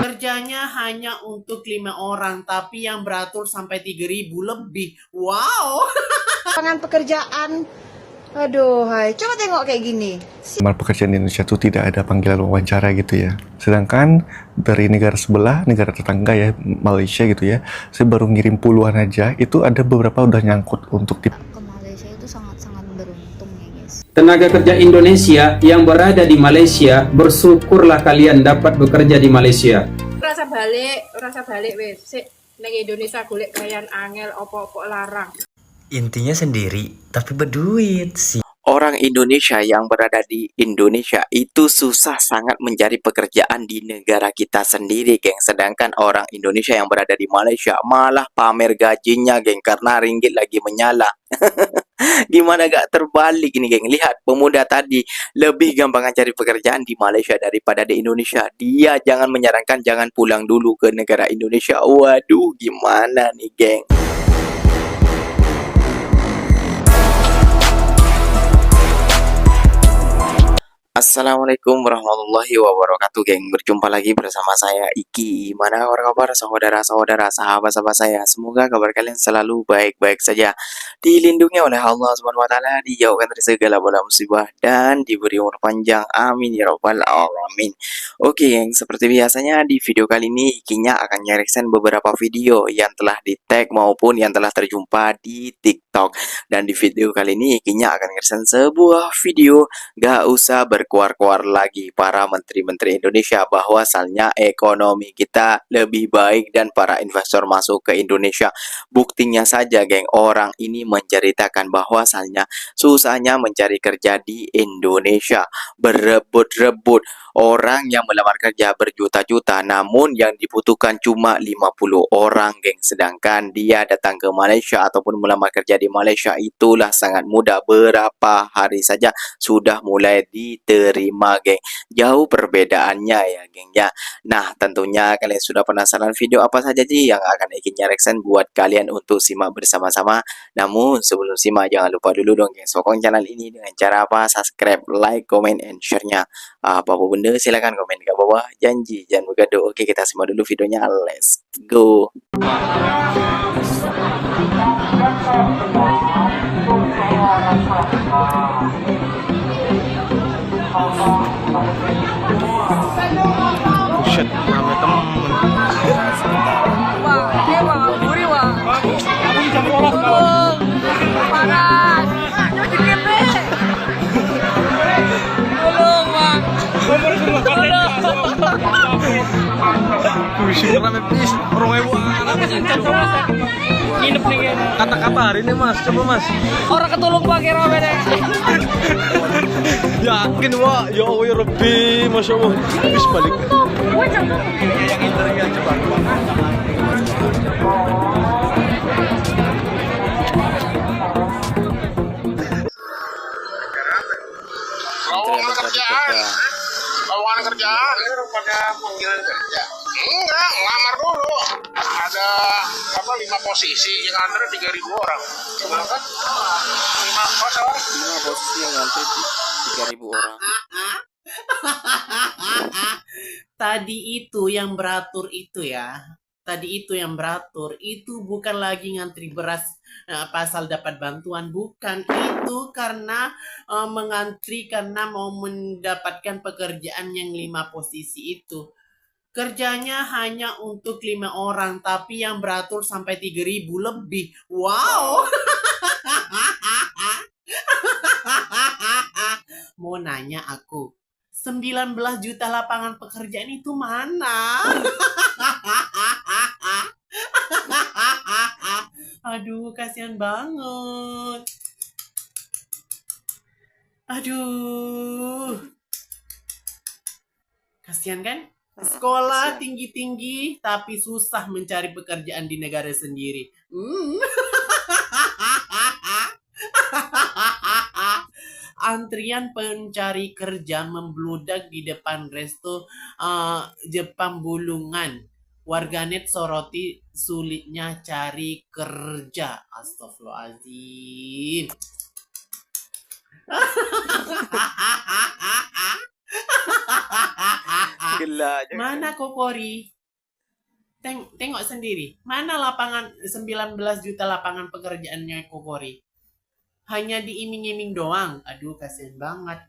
Kerjanya hanya untuk 5 orang, tapi yang beratur sampai 3.000 lebih. Wow. Lapangan pekerjaan. Aduh, hai. Coba tengok kayak gini. Lamar pekerjaan di Indonesia itu tidak ada panggilan wawancara gitu ya. Sedangkan dari negara sebelah, negara tetangga ya, Malaysia gitu ya, saya baru ngirim puluhan aja, itu ada beberapa udah nyangkut untuk di Ke Malaysia itu sangat-sangat beruntung ya guys. Tenaga kerja Indonesia yang berada di Malaysia, bersyukurlah kalian dapat bekerja di Malaysia. Rasa balik wis. Sik ning Indonesia golek gayan angel opo-opo larang. Intinya sendiri, tapi berduit sih. Orang Indonesia yang berada di Indonesia itu susah sangat mencari pekerjaan di negara kita sendiri, geng. Sedangkan orang Indonesia yang berada di Malaysia malah pamer gajinya, geng, karena ringgit lagi menyala. Gimana gak terbalik ini, geng? Lihat, pemuda tadi lebih gampang cari pekerjaan di Malaysia daripada di Indonesia. Dia jangan menyarankan jangan pulang dulu ke negara Indonesia. Waduh, gimana nih, geng? Assalamualaikum warahmatullahi wabarakatuh, geng. Berjumpa lagi bersama saya Iki. Mana kabar saudara-saudara, sahabat-sahabat saya? Semoga kabar kalian selalu baik-baik saja, dilindungi oleh Allah Subhanahu wa taala, dijauhkan dari segala bala musibah dan diberi umur panjang. Amin ya rabbal alamin. Oke, geng, seperti biasanya di video kali ini Ikinya akan nge-reaction beberapa video yang telah di-tag maupun yang telah terjumpa di TikTok. Dan di video kali ini Ikinya akan nge-reaction sebuah video. Gak usah berkuar-kuar lagi para menteri-menteri Indonesia bahwasannya ekonomi kita lebih baik dan para investor masuk ke Indonesia. Buktinya saja, geng, orang ini menceritakan bahwasannya susahnya mencari kerja di Indonesia, berebut-rebut. Orang yang melamar kerja berjuta-juta, namun yang dibutuhkan cuma 50 orang, geng. Sedangkan dia datang ke Malaysia ataupun melamar kerja di Malaysia itulah sangat mudah. Berapa hari saja sudah mulai diterima, geng. Jauh perbedaannya ya, geng, ya. Nah, tentunya kalian sudah penasaran video apa saja sih yang akan Ikinya reaction buat kalian untuk simak bersama-sama. Namun sebelum simak jangan lupa dulu dong, geng, sokong channel ini dengan cara apa? Subscribe, like, comment, and share-nya. Apapun benda silakan komen di bawah. Janji jangan bergaduh. Oke, kita simak dulu videonya. Let's go. Buset, rame temen. Buset, rame please. Nginep nih kayaknya. Kata-kata hari ini mas, coba mas. Orang ketulung pakai rame deh. Yakin wah, ya Allah ya Rabbi, masya Allah. Habis balik. Yang internya coba. Lowongan kerjaan, lowongan kerjaan pada panggilan kerja. Enggak, ngelamar dulu. Ada apa 5 posisi yang antara 3.000 orang. Kenapa? 5 posisi yang ngantri 3.000 orang. Tadi itu yang beratur itu ya. Tadi itu yang beratur itu bukan lagi ngantri beras pasal dapat bantuan, bukan. Itu karena mengantri karena mau mendapatkan pekerjaan yang 5 posisi itu. Kerjanya hanya untuk 5 orang, tapi yang beratur sampai 3.000 lebih. Wow. Mau nanya aku, 19 juta lapangan pekerjaan itu mana? Aduh, kasihan banget. Aduh. Kasihan kan? Sekolah tinggi-tinggi tapi susah mencari pekerjaan di negara sendiri. Antrian pencari kerja membludak di depan resto Jepang Bulungan. Warganet soroti sulitnya cari kerja. Astagfirullahaladzim. Gila aja. Mana Kokori? Tengok sendiri. Mana lapangan 19 juta lapangan pekerjaannya Kokori? Hanya diiming-iming doang. Aduh, kasihan banget.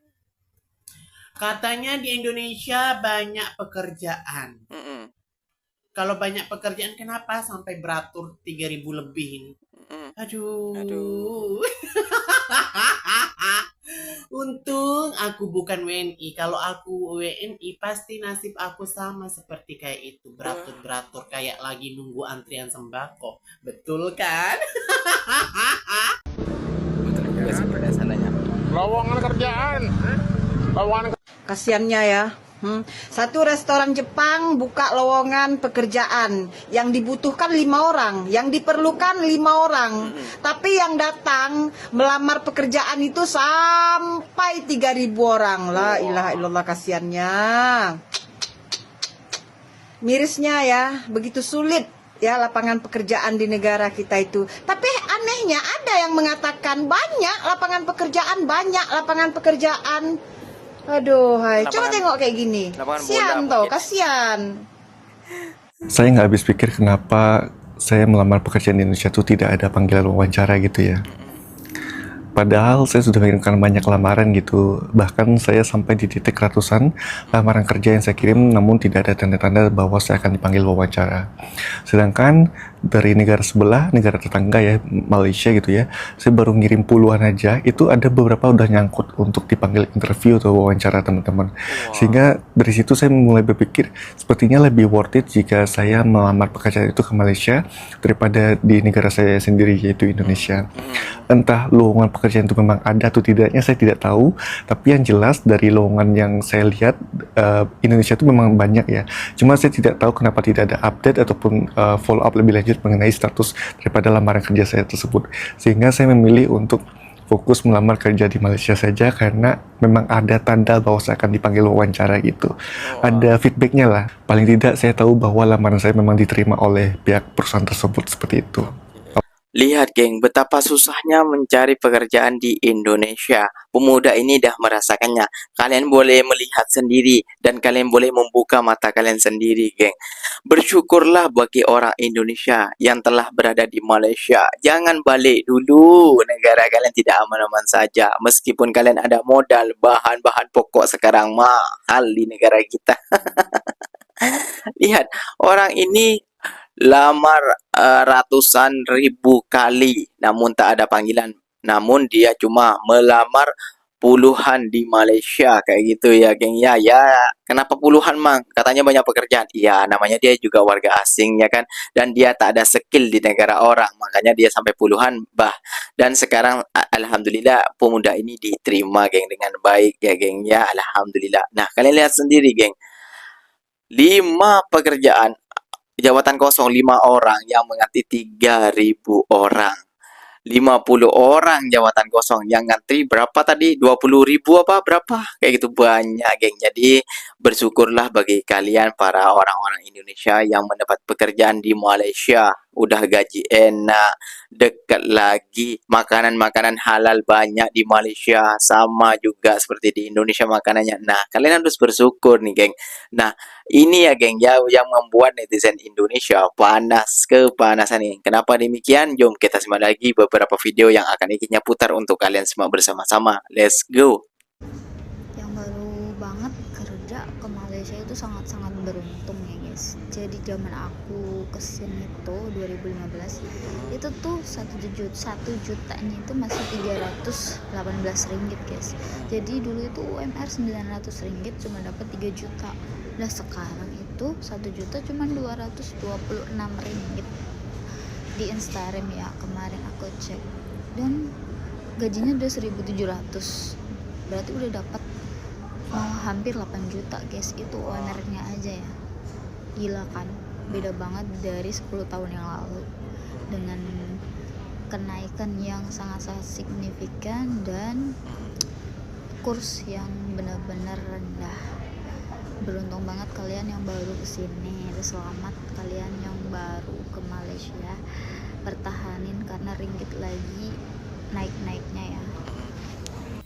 Katanya di Indonesia banyak pekerjaan. Mm-mm. Kalau banyak pekerjaan, kenapa sampai beratur 3.000 lebih ini? Mm-mm. Aduh. Aduh. Untung aku bukan WNI. Kalau aku WNI, pasti nasib aku sama seperti kayak itu. Beratur-beratur kayak lagi nunggu antrian sembako. Betul kan? Betul juga sih pada sananya. Lowongan kerjaan. Lowongan Kasiannya ya. Satu restoran Jepang buka lowongan pekerjaan. Yang dibutuhkan 5 orang, yang diperlukan 5 orang. Tapi yang datang melamar pekerjaan itu sampai 3.000 orang. La ilaha illallah, kasiannya. Mirisnya ya, begitu sulit ya lapangan pekerjaan di negara kita itu. Tapi anehnya ada yang mengatakan banyak lapangan pekerjaan. Aduh, hai. Coba tengok kayak gini. Kasian toh, kasian. Saya nggak habis pikir kenapa saya melamar pekerjaan di Indonesia itu tidak ada panggilan wawancara gitu ya. Padahal saya sudah mengirimkan banyak lamaran gitu. Bahkan saya sampai di titik ratusan lamaran kerja yang saya kirim namun tidak ada tanda-tanda bahwa saya akan dipanggil wawancara. Sedangkan dari negara sebelah, negara tetangga ya, Malaysia gitu ya, saya baru ngirim puluhan aja, itu ada beberapa udah nyangkut untuk dipanggil interview atau wawancara teman-teman. Sehingga dari situ saya mulai berpikir sepertinya lebih worth it jika saya melamar pekerjaan itu ke Malaysia daripada di negara saya sendiri yaitu Indonesia. Entah lowongan pekerjaan itu memang ada atau tidaknya saya tidak tahu, tapi yang jelas dari lowongan yang saya lihat Indonesia itu memang banyak ya. Cuma saya tidak tahu kenapa tidak ada update ataupun follow up lebih lanjut mengenai status daripada lamaran kerja saya tersebut. Sehingga saya memilih untuk fokus melamar kerja di Malaysia saja karena memang ada tanda bahwa saya akan dipanggil wawancara gitu. Ada feedbacknya lah. Paling tidak saya tahu bahwa lamaran saya memang diterima oleh pihak perusahaan tersebut seperti itu. Lihat geng, betapa susahnya mencari pekerjaan di Indonesia. Pemuda ini dah merasakannya. Kalian boleh melihat sendiri dan kalian boleh membuka mata kalian sendiri, geng. Bersyukurlah bagi orang Indonesia yang telah berada di Malaysia. Jangan balik dulu. Negara kalian tidak aman-aman saja. Meskipun kalian ada modal, bahan-bahan pokok sekarang mahal di negara kita. Lihat, orang ini lamar ratusan ribu kali namun tak ada panggilan. Namun dia cuma melamar puluhan di Malaysia kayak gitu ya geng ya. Kenapa puluhan mang? Katanya banyak pekerjaan. Ya namanya dia juga warga asing ya kan, dan dia tak ada skill di negara orang, makanya dia sampai puluhan bah. Dan sekarang alhamdulillah pemuda ini diterima geng dengan baik ya geng ya, alhamdulillah. Nah kalian lihat sendiri geng, 5 pekerjaan, jabatan kosong 5 orang yang mengganti 3.000 orang. 50 orang jabatan kosong yang ngantri berapa tadi? 20.000 apa berapa? Kayak gitu banyak, geng. Jadi bersyukurlah bagi kalian para orang-orang Indonesia yang mendapat pekerjaan di Malaysia. Udah gaji enak, dekat lagi, makanan-makanan halal banyak di Malaysia, sama juga seperti di Indonesia makanannya. Nah, kalian harus bersyukur nih, geng. Nah, ini ya geng ya yang membuat netizen Indonesia panas kepanasan nih. Kenapa demikian? Jom kita simak lagi beberapa video yang akan Ikinya putar untuk kalian semua bersama-sama. Let's go. Yang baru banget kerja ke Malaysia itu sangat-sangat beruntung ya guys. Jadi zaman aku kesini itu 2015 itu tuh 1 jutanya itu masih 318 ringgit guys. Jadi dulu itu UMR 900 ringgit cuma dapat 3 juta. Nah sekarang itu 1 juta cuma 226 ringgit di Instagram ya, kemarin aku cek, dan gajinya udah 1.700, berarti udah dapat hampir 8 juta guys. Itu UMR-nya aja ya, gila kan, beda banget dari 10 tahun yang lalu dengan kenaikan yang sangat-sangat signifikan dan kurs yang benar-benar rendah. Beruntung banget kalian yang baru kesini, selamat kalian yang baru ke Malaysia, pertahanin karena ringgit lagi naik-naiknya ya.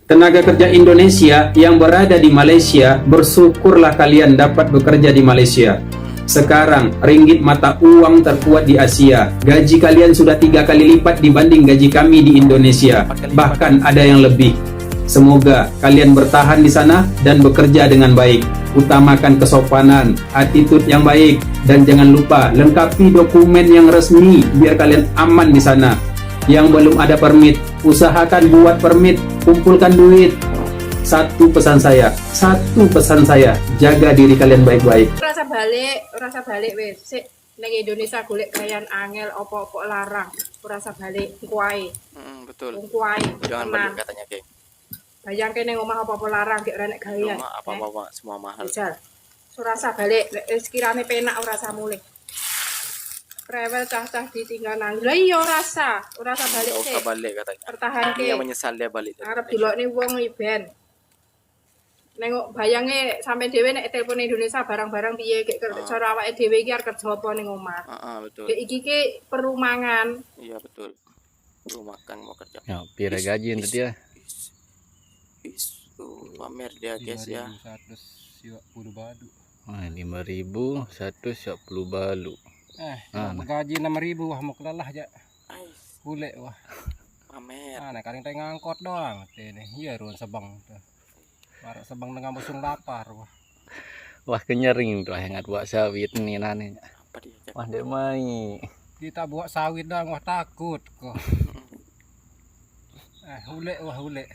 Tenaga kerja Indonesia yang berada di Malaysia, bersyukurlah kalian dapat bekerja di Malaysia. Sekarang, ringgit mata uang terkuat di Asia. Gaji kalian sudah 3 kali lipat dibanding gaji kami di Indonesia. Bahkan ada yang lebih. Semoga kalian bertahan di sana dan bekerja dengan baik. Utamakan kesopanan, attitude yang baik, dan jangan lupa lengkapi dokumen yang resmi biar kalian aman di sana. Yang belum ada permit, usahakan buat permit, kumpulkan duit. Satu pesan saya, jaga diri kalian baik-baik. Rasa balik wis. Sik ning Indonesia golek gayan angel opo-opo larang. Rasa balik kuai. Betul. Kuai. Jangan balik katanya, geng. Bayangke ning omah opo-opo larang gek renek gayan. Rumah apa-apa semua mahal. Misal, surasa balik, wis kirane penak ora usah mulih. Rewel cah-cah ditinggalan. Lah iya ora usah balik Nggak sih. usah balik katanya. Pertahanke. Dia menyesal dia balik. Arep dilokne wong iben. Nengok bayange sampe dhewe nek telepon Indonesia barang-barang piye gek cara awake dhewe iki arep kerja apa ning omah. Betul. Gek iki ki perlu mangan. Iya betul. Lu makan mau kerja. Ya, pira gaji nanti ya. Pamer dia guys ya. 5.110 balu. 5.110 balu. Gaji 6.000 wah mau kelalah aja. Kulek wah. Pamer. Nah kali teh ngangkot doang ini. Iya ruang Sabang tuh. Barak Sabang dengan busung lapar wah. Wah kenyering tuh hangat buat sawit nih nane. Apa dia? Wah dia mai. Kita buat sawit doang wah takut kok. Hulek wah hulek.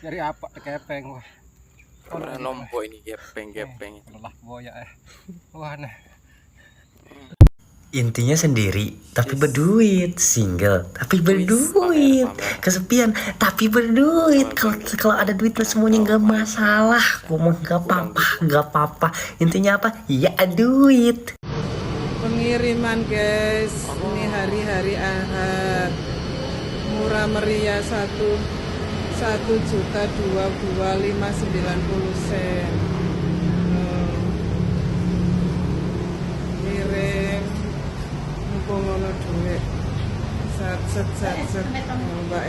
Dari apa kepeng wah. Orang nompo ini gepeng. Lelah boya Wah nah. Intinya sendiri tapi berduit, single tapi berduit, kesepian tapi berduit. Kalau ada duit semuanya nggak masalah. Ngomong nggak apa-apa. Intinya apa? Ya duit. Pengiriman guys, ini hari-hari Ahad, murah meriah 1.225.90 kirim mumpung ono duit set mbak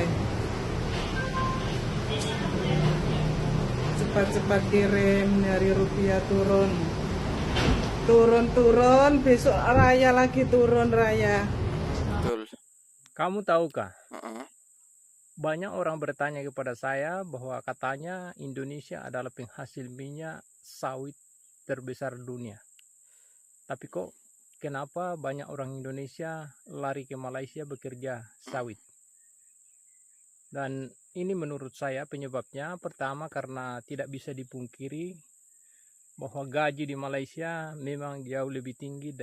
cepat kirim dari rupiah turun besok raya lagi turun raya. Betul. Kamu tahukah? Banyak orang bertanya kepada saya bahwa katanya Indonesia adalah penghasil minyak sawit terbesar dunia. Tapi kok kenapa banyak orang Indonesia lari ke Malaysia bekerja sawit? Dan ini menurut saya penyebabnya pertama karena tidak bisa dipungkiri bahwa gaji di Malaysia memang jauh lebih tinggi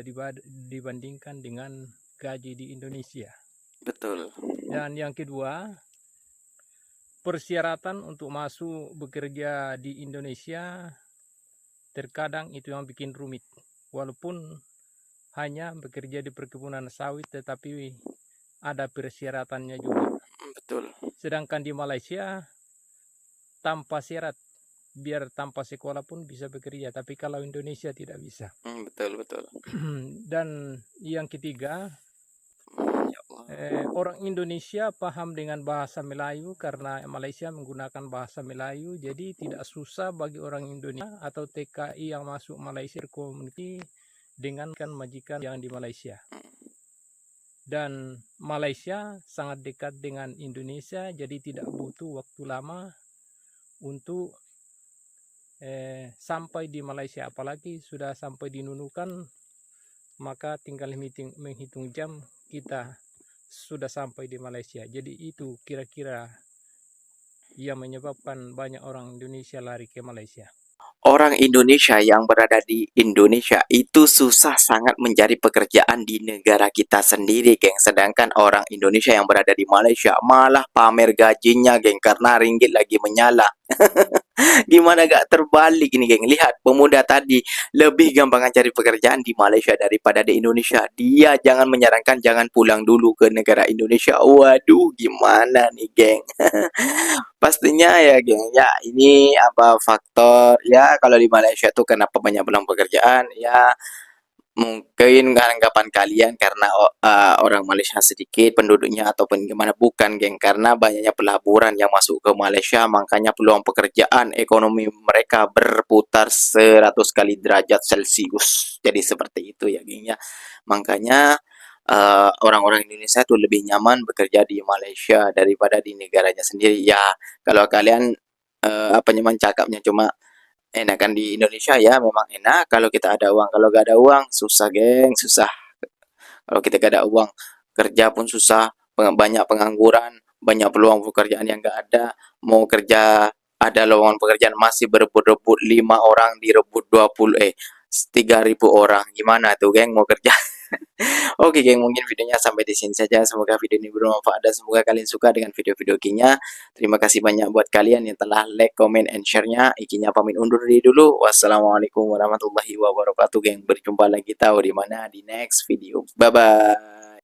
dibandingkan dengan gaji di Indonesia. Betul. Dan yang kedua, persyaratan untuk masuk bekerja di Indonesia terkadang itu yang bikin rumit. Walaupun hanya bekerja di perkebunan sawit tetapi ada persyaratannya juga. Betul. Sedangkan di Malaysia tanpa syarat, biar tanpa sekolah pun bisa bekerja, tapi kalau Indonesia tidak bisa. Betul. Dan yang ketiga, orang Indonesia paham dengan bahasa Melayu karena Malaysia menggunakan bahasa Melayu, jadi tidak susah bagi orang Indonesia atau TKI yang masuk Malaysia berkomunikasi dengan majikan yang di Malaysia. Dan Malaysia sangat dekat dengan Indonesia, jadi tidak butuh waktu lama untuk sampai di Malaysia. Apalagi sudah sampai di Nunukan, maka tinggal menghitung jam kita sudah sampai di Malaysia. Jadi itu kira-kira yang menyebabkan banyak orang Indonesia lari ke Malaysia. Orang Indonesia yang berada di Indonesia itu susah sangat mencari pekerjaan di negara kita sendiri, geng. Sedangkan orang Indonesia yang berada di Malaysia malah pamer gajinya, geng, karena ringgit lagi menyala. Gimana gak terbalik ini, geng? Lihat, pemuda tadi lebih gampang cari pekerjaan di Malaysia daripada di Indonesia. Dia jangan menyarankan jangan pulang dulu ke negara Indonesia. Waduh, gimana nih, geng? Pastinya ya, geng, ya ini apa faktor ya kalau di Malaysia tuh kenapa banyak peluang pekerjaan ya, mungkin anggapan kalian karena orang Malaysia sedikit penduduknya ataupun gimana, bukan geng, karena banyaknya pelaburan yang masuk ke Malaysia, makanya peluang pekerjaan ekonomi mereka berputar 100 kali derajat Celcius. Jadi seperti itu ya geng ya. Makanya orang-orang Indonesia tuh lebih nyaman bekerja di Malaysia daripada di negaranya sendiri. Ya kalau kalian apa nyaman cakapnya cuma enakan di Indonesia, ya memang enak kalau kita ada uang. Kalau gak ada uang susah geng, susah. Kalau kita gak ada uang, kerja pun susah, banyak pengangguran, banyak peluang pekerjaan yang gak ada. Mau kerja, ada lowongan pekerjaan masih berebut-rebut, 5 orang direbut 3.000 orang. Gimana tuh geng mau kerja? Oke geng, mungkin videonya sampai di sini saja. Semoga video ini bermanfaat dan semoga kalian suka dengan video-video Ikinya. Terima kasih banyak buat kalian yang telah like, comment, and share-nya. Ikinya pamit undur diri dulu. Wassalamualaikum warahmatullahi wabarakatuh geng. Berjumpa lagi tahu di mana di next video. Bye bye.